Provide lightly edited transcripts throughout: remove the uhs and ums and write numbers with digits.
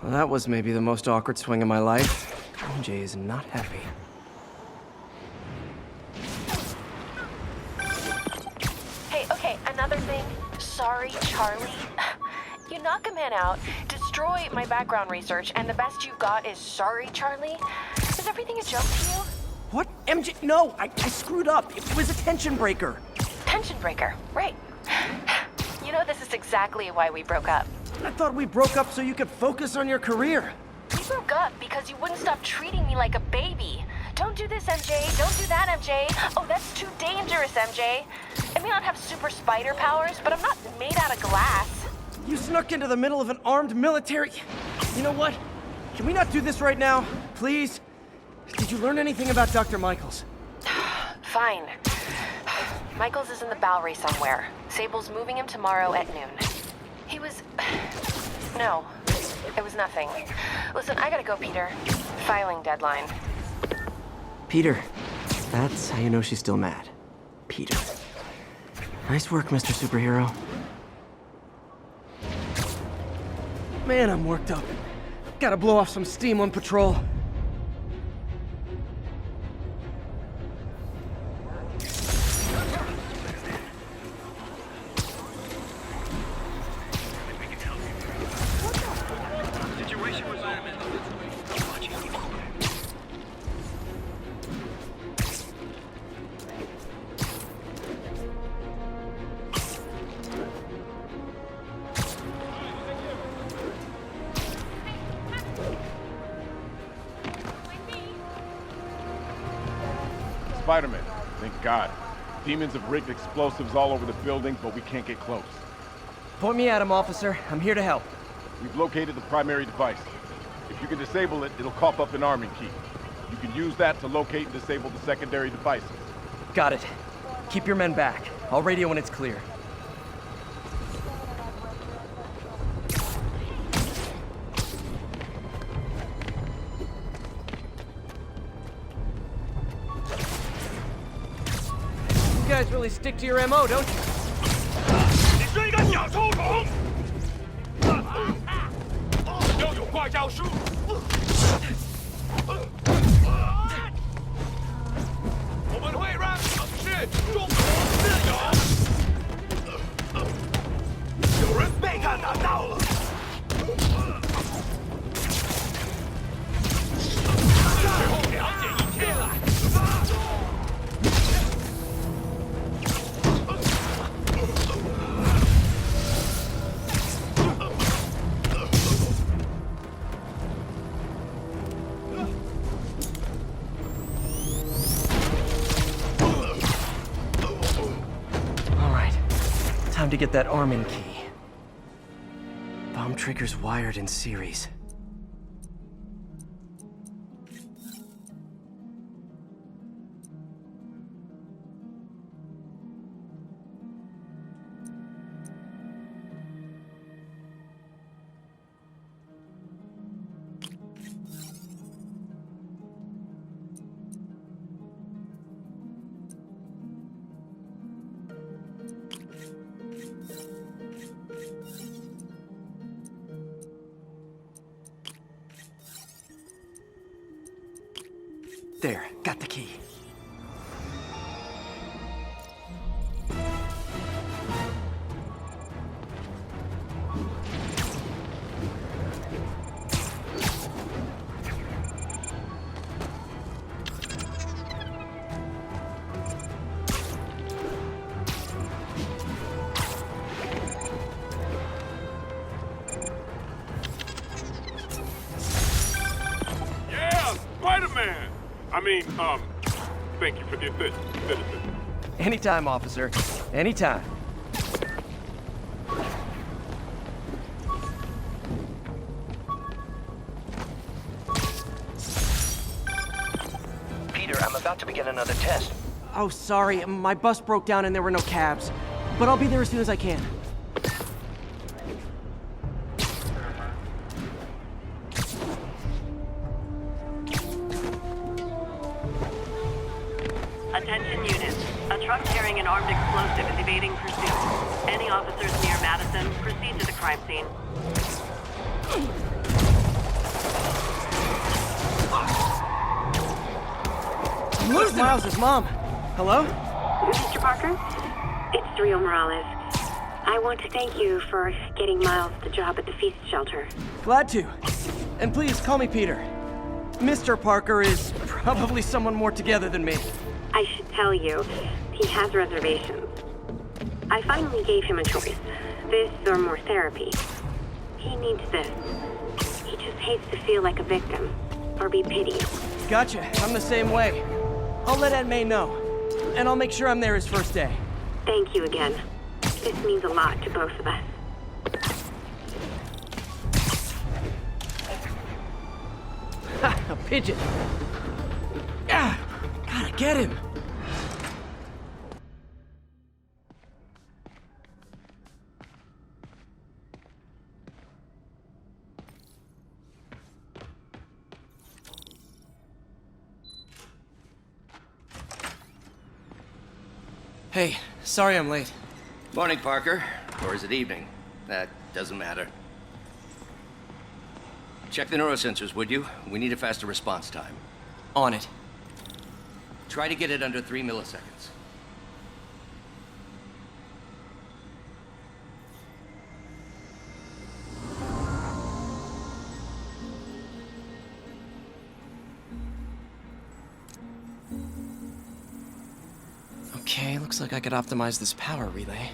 Well, that was maybe the most awkward swing of my life. MJ is not happy. Hey, okay, another thing. Sorry, Charlie. You knock a man out, destroy my background research, and the best you got is sorry, Charlie? Is everything a joke to you? What? MJ? No, I screwed up. It was a tension breaker. Tension breaker, right. You know, this is exactly why we broke up. I thought we broke up so you could focus on your career. We broke up because you wouldn't stop treating me like a baby. Don't do this, MJ. Don't do that, MJ. Oh, that's too dangerous, MJ. I may not have super spider powers, but I'm not made out of glass. You snuck into the middle of an armed military... You know what? Can we not do this right now? Please? Did you learn anything about Dr. Michaels? Fine. Michaels is in the Bowery somewhere. Sable's moving him tomorrow at noon. He was... No, it was nothing. Listen, I gotta go, Peter. Filing deadline. Peter. That's how you know she's still mad. Peter. Nice work, Mr. Superhero. Man, I'm worked up. Gotta blow off some steam on patrol. Spider-man, thank God. Demons have rigged explosives all over the building, but we can't get close. Point me at him, officer. I'm here to help. We've located the primary device. If you can disable it, it'll cough up an arming key. You can use that to locate and disable the secondary devices. Got it. Keep your men back. I'll radio when it's clear. You guys really stick to your MO, don't you? 你是一个小臭虫！要有怪教书。我们会让城市中国自由。有人被他打到了。最后了解一切了。 Time to get that arming key. Bomb trigger's wired in series. There, got the key. Yeah, Spider-Man! Thank you for the assist, citizen. Anytime, officer. Anytime. Peter, I'm about to begin another test. Oh, sorry. My bus broke down and there were no cabs. But I'll be there as soon as I can. Attention units. A truck carrying an armed explosive is evading pursuit. Any officers near Madison, proceed to the crime scene. Where's Miles' mom? Hello? Mr. Parker? It's Rio Morales. I want to thank you for getting Miles the job at the feast shelter. Glad to. And please call me Peter. Mr. Parker is probably someone more together than me. I should tell you, he has reservations. I finally gave him a choice. This or more therapy. He needs this. He just hates to feel like a victim, or be pitied. Gotcha. I'm the same way. I'll let Aunt May know. And I'll make sure I'm there his first day. Thank you again. This means a lot to both of us. Ha! A pigeon! Ah! Gotta get him! Hey, sorry I'm late. Morning, Parker. Or is it evening? That doesn't matter. Check the neurosensors, would you? We need a faster response time. On it. Try to get it under 3 milliseconds. Okay, looks like I could optimize this power relay.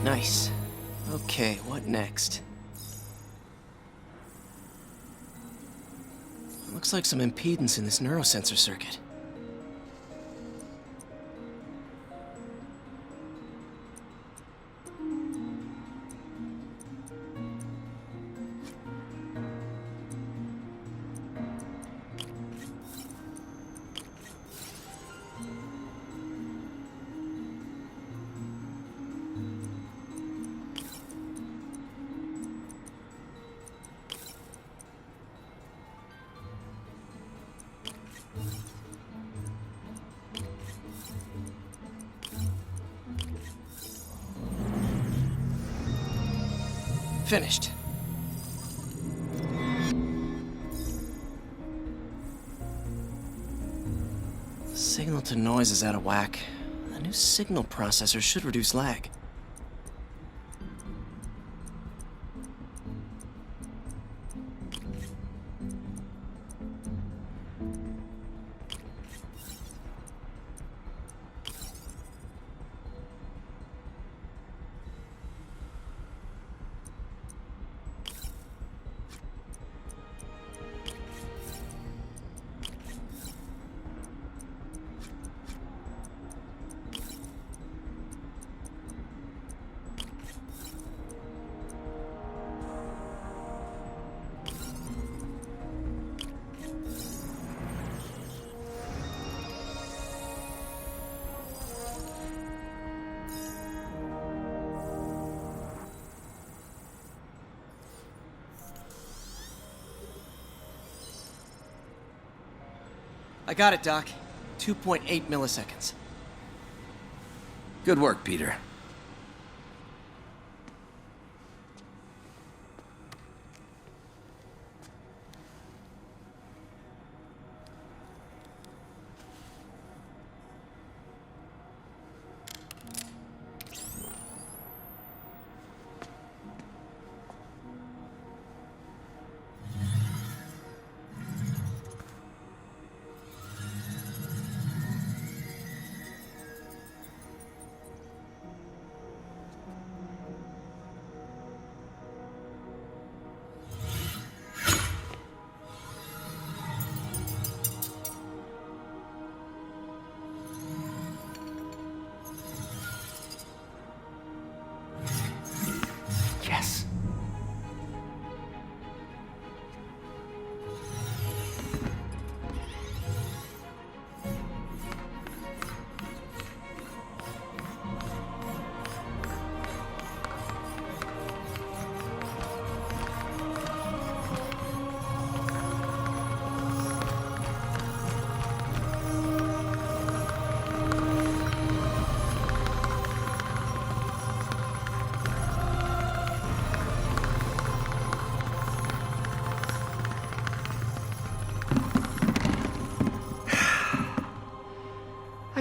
Nice. Okay, what next? Looks like some impedance in this neurosensor circuit. Finished. Signal to noise is out of whack. The new signal processor should reduce lag. I got it, Doc. 2.8 milliseconds. Good work, Peter.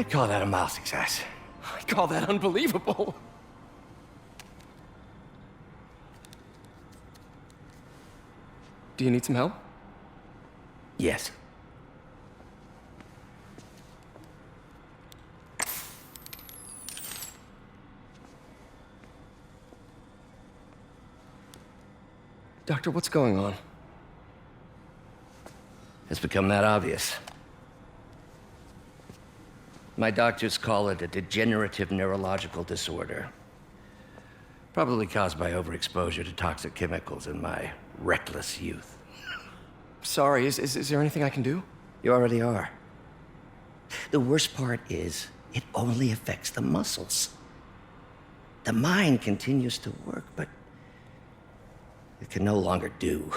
I'd call that a mild success. I call that unbelievable. Do you need some help? Yes. Doctor, what's going on? It's become that obvious. My doctors call it a degenerative neurological disorder. Probably caused by overexposure to toxic chemicals in my reckless youth. Sorry, is there anything I can do? You already are. The worst part is, it only affects the muscles. The mind continues to work, but it can no longer do.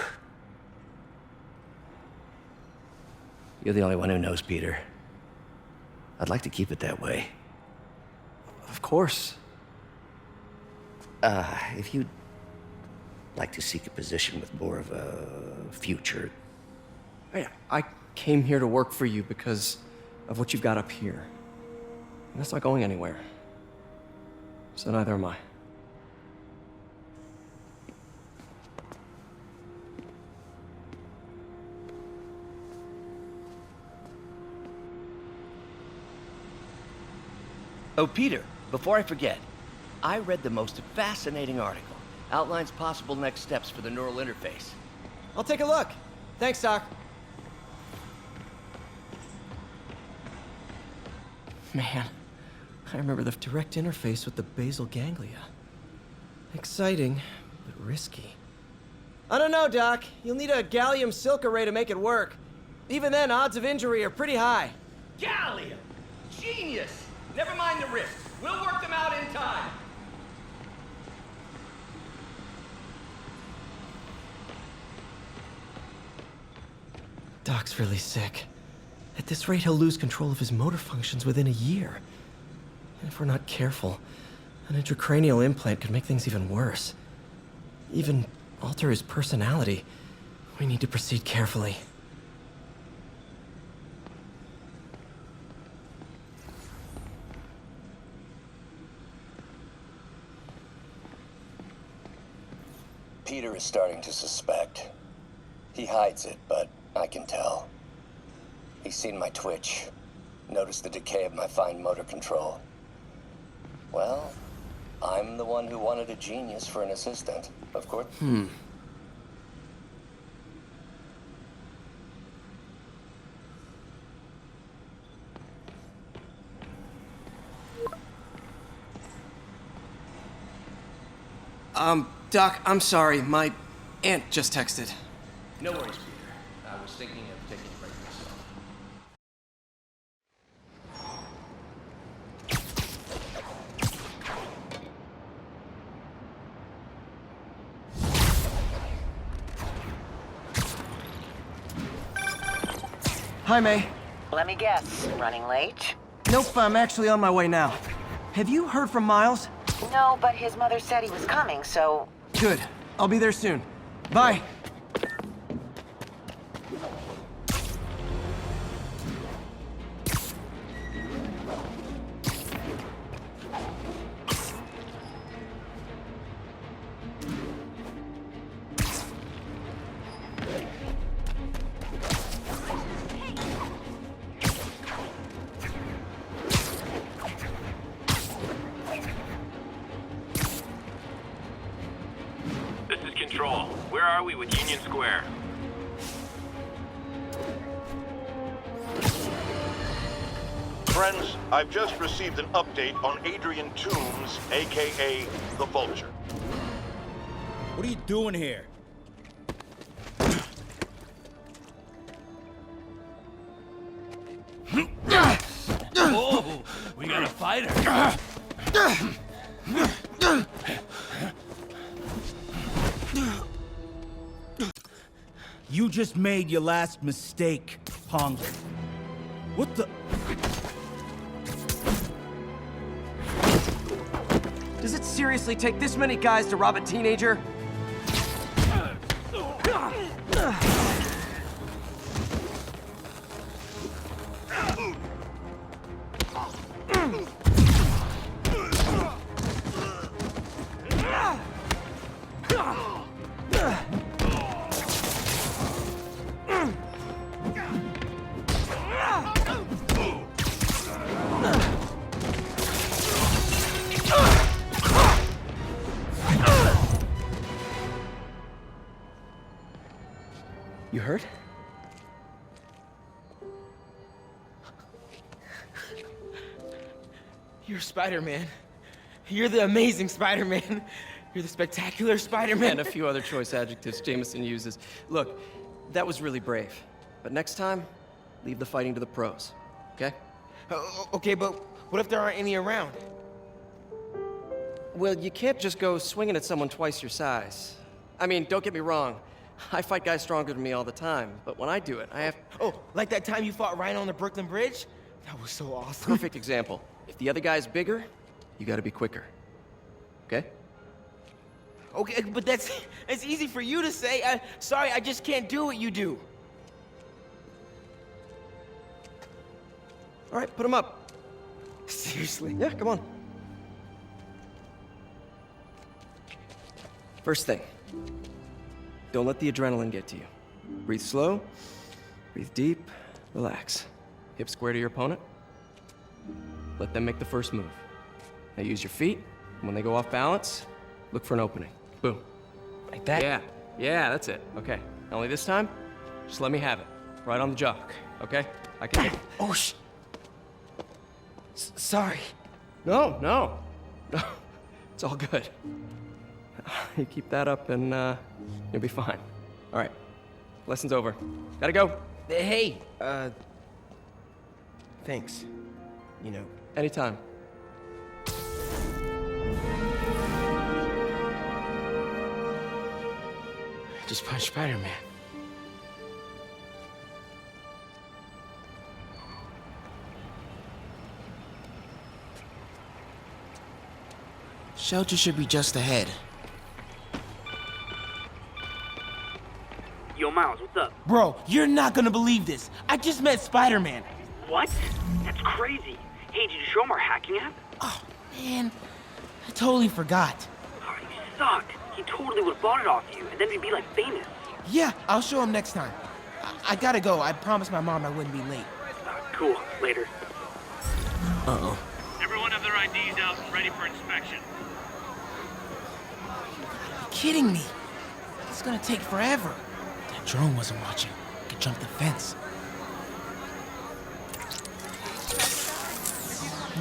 You're the only one who knows, Peter. I'd like to keep it that way. Of course. If you'd like to seek a position with more of a future. Hey, I came here to work for you because of what you've got up here. And that's not going anywhere. So neither am I. Oh, Peter, before I forget, I read the most fascinating article. Outlines possible next steps for the neural interface. I'll take a look. Thanks, Doc. Man, I remember the direct interface with the basal ganglia. Exciting, but risky. I don't know, Doc. You'll need a gallium silk array to make it work. Even then, odds of injury are pretty high. Gallium! Genius! Never mind the risk. We'll work them out in time. Doc's really sick. At this rate, he'll lose control of his motor functions within a year. And if we're not careful, an intracranial implant could make things even worse. Even alter his personality. We need to proceed carefully. Peter is starting to suspect. He hides it, but I can tell. He's seen my twitch, noticed the decay of my fine motor control. Well, I'm the one who wanted a genius for an assistant, of course. Doc, I'm sorry. My aunt just texted. No worries, Peter. I was thinking of taking a break myself. Hi, May. Let me guess, running late? Nope, I'm actually on my way now. Have you heard from Miles? No, but his mother said he was coming, so... Good. I'll be there soon. Bye. Control, where are we with Union Square? Friends, I've just received an update on Adrian Toombs, aka the Vulture. What are you doing here? Oh, we got a fighter. You just made your last mistake, punk. What the? Does it seriously take this many guys to rob a teenager? hurt? You're Spider-Man. You're the amazing Spider-Man. You're the spectacular Spider-Man. And a few other choice adjectives Jameson uses. Look, that was really brave. But next time, leave the fighting to the pros, okay? Okay, but what if there aren't any around? Well, you can't just go swinging at someone twice your size. I mean, don't get me wrong. I fight guys stronger than me all the time, but when I do it, I have... Oh, like that time you fought Ryan on the Brooklyn Bridge? That was so awesome. Perfect example. If the other guy's bigger, you gotta be quicker. Okay? Okay, but that's easy for you to say. Sorry, I just can't do what you do. All right, put him up. Seriously? Yeah, come on. First thing, don't let the adrenaline get to you. Breathe slow, breathe deep, relax. Hip square to your opponent. Let them make the first move. Now use your feet, and when they go off balance, look for an opening. Boom. Like that? Yeah, that's it. Okay. Only this time, just let me have it. Right on the jaw, okay? I can hit it. Oh, sorry. No. It's all good. You keep that up and you'll be fine. All right, lesson's over. Gotta go. Hey, thanks. You know. Anytime. Just punch Spider-Man. Shelter should be just ahead. Yo, Miles, what's up? Bro, you're not gonna believe this. I just met Spider-Man. What? That's crazy. Hey, did you show him our hacking app? Oh, man. I totally forgot. Oh, you suck. He totally would have bought it off you, and then we'd be, like, famous. Yeah, I'll show him next time. I gotta go. I promised my mom I wouldn't be late. Cool. Later. Uh-oh. Everyone have their IDs out and ready for inspection. You're kidding me. It's gonna take forever. That drone wasn't watching. Could jump the fence.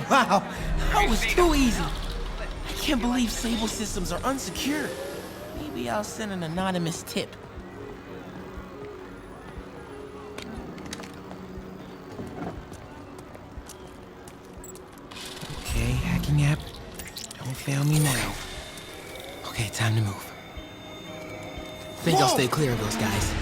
Wow, that was too easy. I can't believe Sable systems are unsecured. Maybe I'll send an anonymous tip. Okay, hacking app. Don't fail me now. Okay, time to move. Think I'll stay clear of those guys.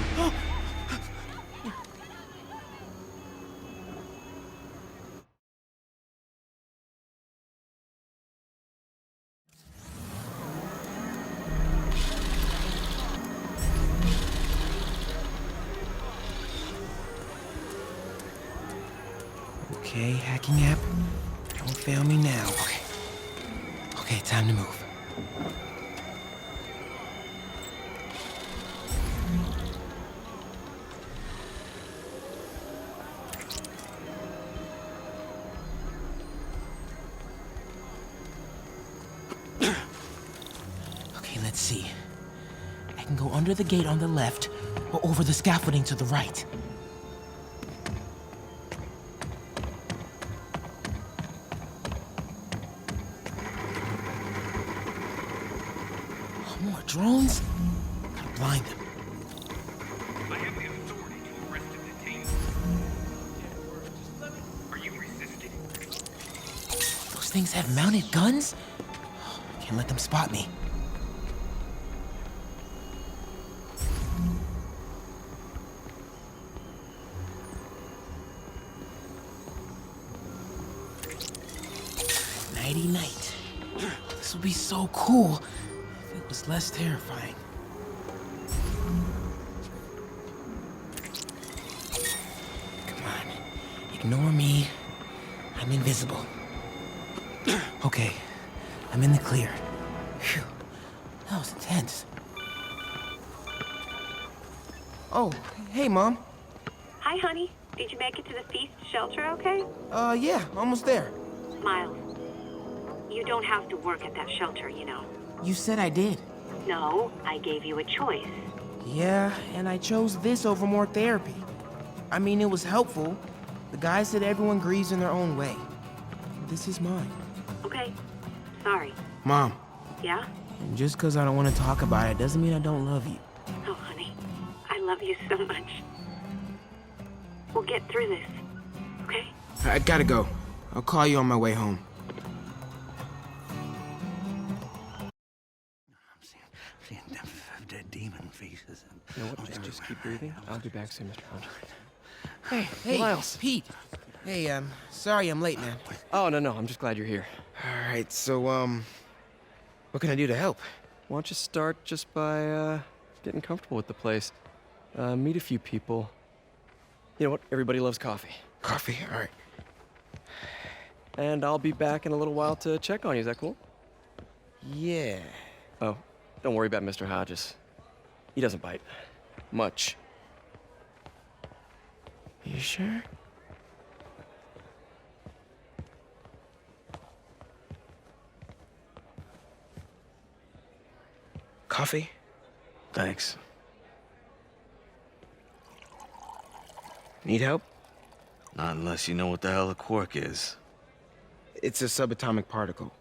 Okay, hacking app. Don't fail me now. Okay, time to move. Okay, let's see. I can go under the gate on the left or over the scaffolding to the right. More drones? Gotta blind them. I have the authority to arrest and detain you. Are you resisting? Those things have mounted guns? Can't let them spot me. Nighty night. This would be so cool if it was less terrifying. Come on, ignore me. I'm invisible. Okay, I'm in the clear. Phew, that was intense. Oh, hey, Mom. Hi, honey. Did you make it to the feast shelter okay? Yeah, almost there. Miles, you don't have to work at that shelter, you know. You said I did. No, I gave you a choice. Yeah, and I chose this over more therapy. I mean, it was helpful. The guy said everyone grieves in their own way. This is mine. Okay. Sorry. Mom, Yeah? just because I don't want to talk about it doesn't mean I don't love you. Oh, honey. I love you so much. We'll get through this. Okay? I gotta go. I'll call you on my way home. Seeing dead demon faces. You know what? Just keep breathing. I'll be back soon, Mr. Hunt. Hey, Miles. Pete. Hey, sorry I'm late, man. Oh, no. I'm just glad you're here. All right, so, what can I do to help? Why don't you start just by, getting comfortable with the place? Meet a few people. You know what? Everybody loves coffee. Coffee? All right. And I'll be back in a little while to check on you. Is that cool? Yeah. Oh, don't worry about Mr. Hodges. He doesn't bite. Much. You sure? Coffee? Thanks. Need help? Not unless you know what the hell a quark is. It's a subatomic particle.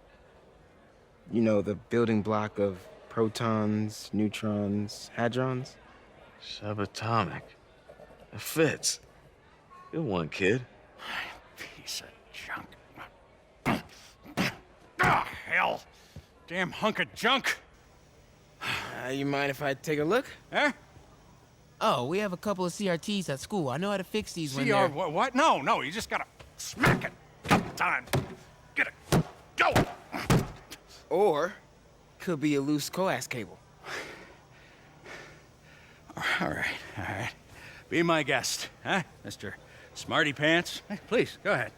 You know, the building block of protons, neutrons, hadrons. Subatomic. It fits. Good one, kid. Piece of junk. Ah, hell. Damn hunk of junk. You mind if I take a look? Huh? Oh, we have a couple of CRTs at school. I know how to fix these when CR they're... what? No, you just gotta smack it a couple times. Get it. Go! Or, could be a loose coax cable. All right. Be my guest, huh, Mr. Smarty Pants? Hey, please, go ahead.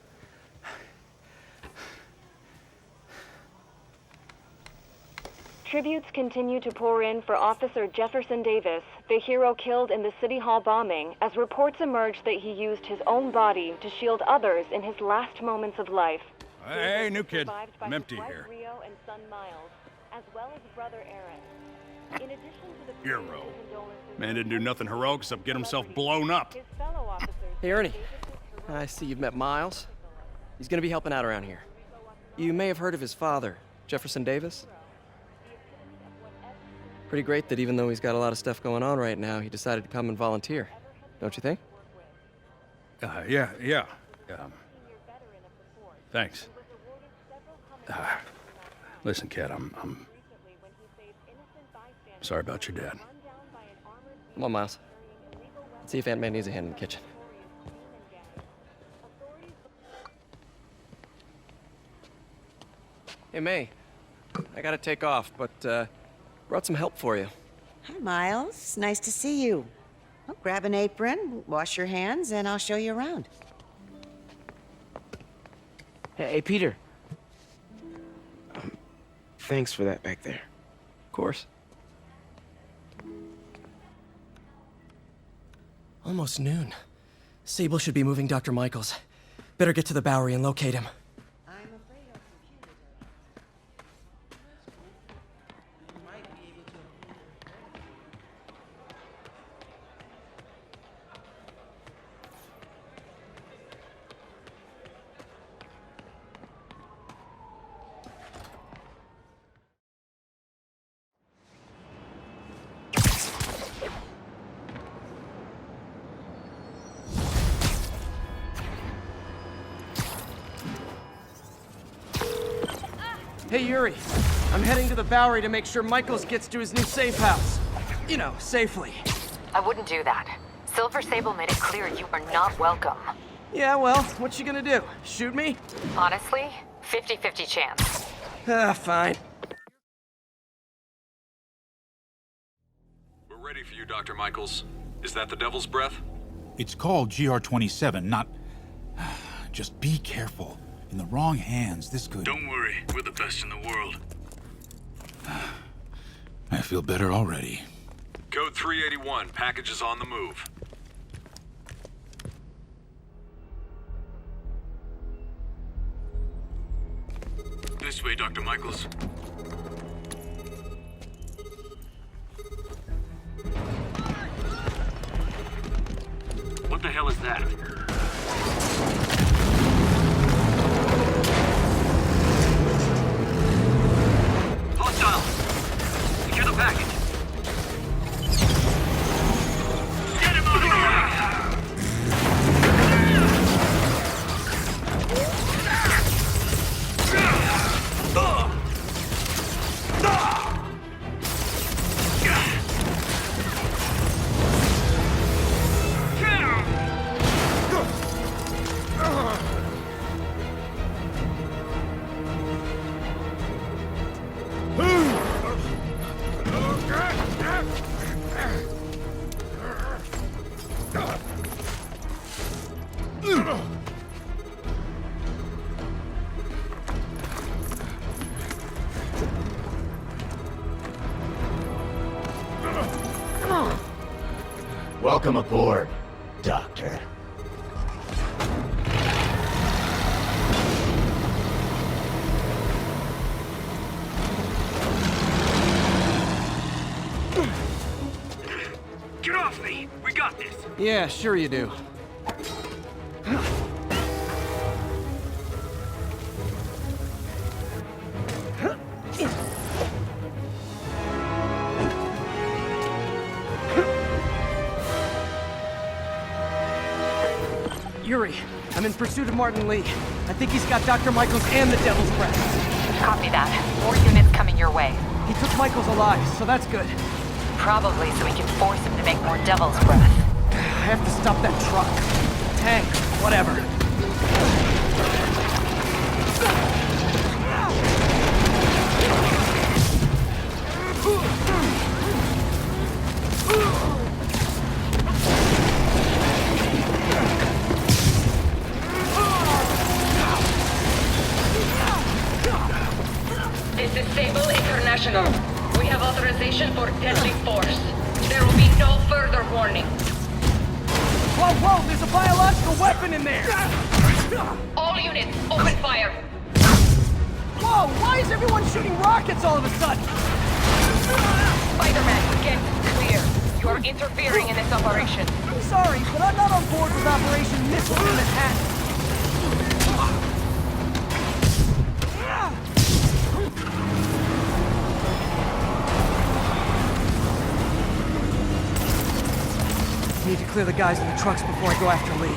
Tributes continue to pour in for Officer Jefferson Davis, the hero killed in the City Hall bombing, as reports emerge that he used his own body to shield others in his last moments of life. Hey, new kid. I'm empty here. Rio and son Miles, as well as brother Aaron. In addition to the Hero. Man didn't do nothing heroic except get himself blown up. his fellow officers. Hey, Ernie. I see you've met Miles. He's gonna be helping out around here. You may have heard of his father, Jefferson Davis. Pretty great that even though he's got a lot of stuff going on right now, he decided to come and volunteer. Don't you think? Yeah. Thanks. Listen, kid, I'm sorry about your dad. Come on, Miles. Let's see if Aunt May needs a hand in the kitchen. Hey, May. I gotta take off, but, brought some help for you. Hi, Miles. Nice to see you. Well, grab an apron, wash your hands, and I'll show you around. Hey, Peter. Thanks for that back there. Of course. Almost noon. Sable should be moving Dr. Michaels. Better get to the Bowery and locate him. Hey, Yuri. I'm heading to the Bowery to make sure Michaels gets to his new safe house. You know, safely. I wouldn't do that. Silver Sable made it clear you are not welcome. Yeah, well, what you gonna do? Shoot me? Honestly, 50-50 chance. Fine. We're ready for you, Dr. Michaels. Is that the Devil's Breath? It's called GR-27, not... Just be careful. In the wrong hands, this could... Don't worry, we're the best in the world. I feel better already. Code 381, package is on the move. This way, Dr. Michaels. Welcome aboard, Doctor. Get off me! We got this! Yeah, sure you do. Yuri, I'm in pursuit of Martin Lee. I think he's got Dr. Michaels and the Devil's Breath. Copy that. More units coming your way. He took Michaels alive, so that's good. Probably so we can force him to make more Devil's Breath. I have to stop that truck. Tank, whatever. This is Sable International. We have authorization for deadly force. There will be no further warning. Whoa, whoa, there's a biological weapon in there! All units, open fire. Whoa, why is everyone shooting rockets all of a sudden? Spider-Man, get clear. You are interfering in this operation. I'm sorry, but I'm not on board with Operation Missile in Manhattan. Need to clear the guys in the trucks before I go after Lee.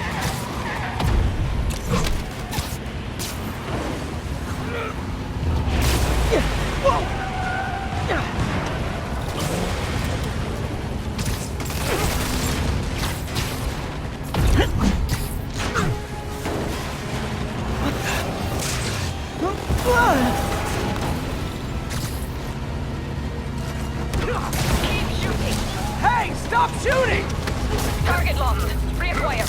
Keep shooting. Hey, stop shooting! Target lost. Reacquire.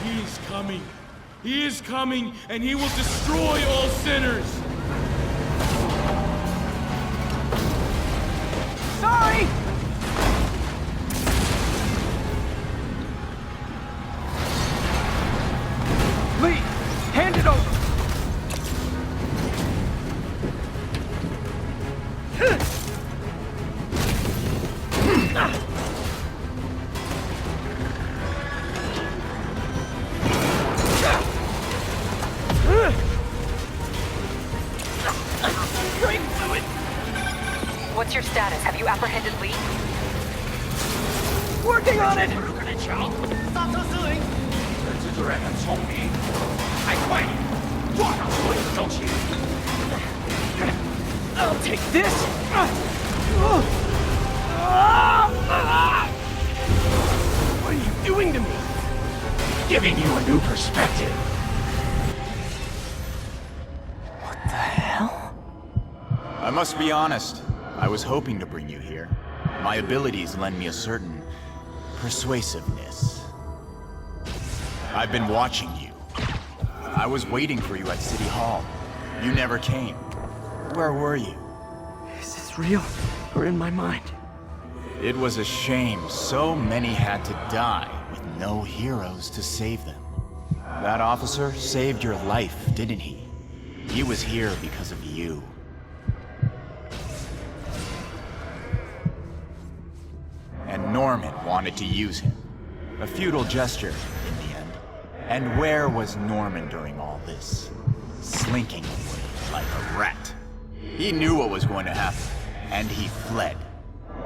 He is coming. He is coming, and he will destroy all sinners. Sorry! Lee, hand it over! What's your status? Have you apprehended Lee? Working on it! 刹车失灵，这蜘蛛人很聪明，还快点，抓到所有的东西。 I'll take this! What are you doing to me? Giving you a new perspective. What the hell? I must be honest. I was hoping to bring you here. My abilities lend me a certain persuasiveness. I've been watching you. I was waiting for you at City Hall. You never came. Where were you? Is this real or in my mind? It was a shame so many had to die with no heroes to save them. That officer saved your life, didn't he? He was here because of you. And Norman wanted to use him. A futile gesture, in the end. And where was Norman during all this? Slinking away like a rat. He knew what was going to happen, and he fled.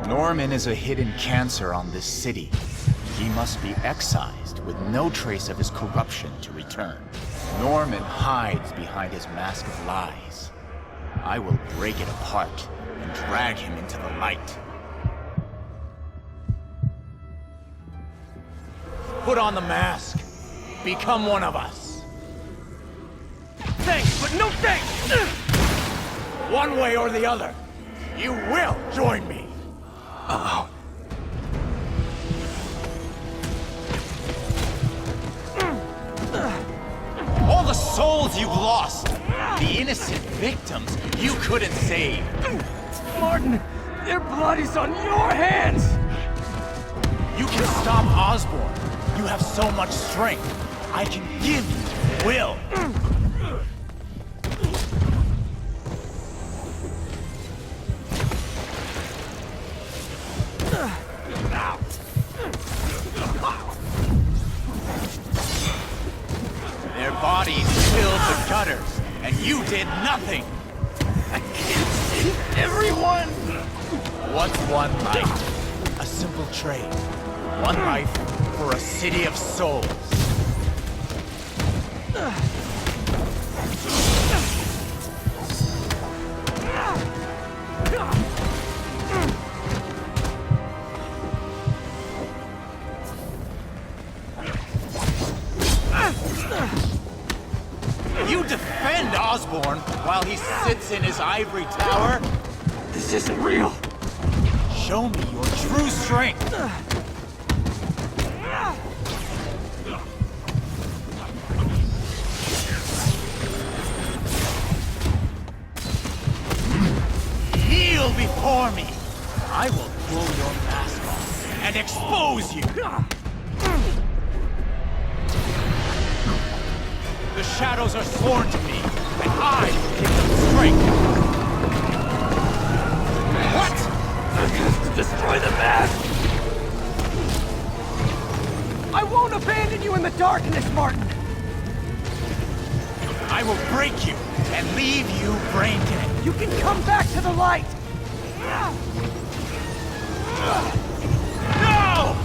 Norman is a hidden cancer on this city. He must be excised with no trace of his corruption to return. Norman hides behind his mask of lies. I will break it apart and drag him into the light. Put on the mask. Become one of us. Thanks, but no thanks! One way or the other, you will join me. Uh-oh. souls you've lost. The innocent victims you couldn't save. Martin, their blood is on your hands! You can stop Osborn. You have so much strength. I can give you will. Their bodies filled the gutters, and you did nothing. I can't save everyone! What's one life? A simple trade. One life for a city of souls. You defend Osborn while he sits in his ivory tower? This isn't real. Show me your true strength. Kneel before me. I will pull your mask off and expose you. The shadows are sworn to me, and I will give them strength. What? I have to destroy the mask! I won't abandon you in the darkness, Martin! I will break you and leave you brain dead. You can come back to the light! No!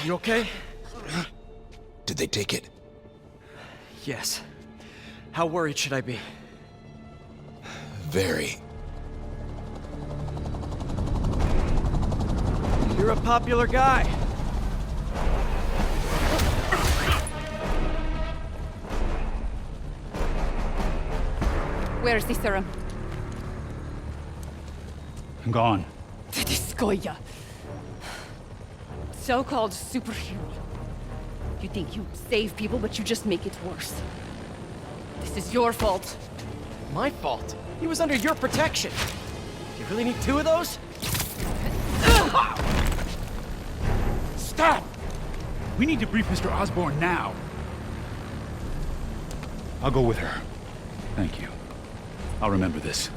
You okay? Did they take it? Yes. How worried should I be? Very. You're a popular guy. Where's the serum? I'm gone. Skoya. So-called superhero. You think you save people, but you just make it worse. This is your fault. My fault? He was under your protection. Do you really need two of those? Stop! We need to brief Mr. Osborn now. I'll go with her. Thank you. I'll remember this.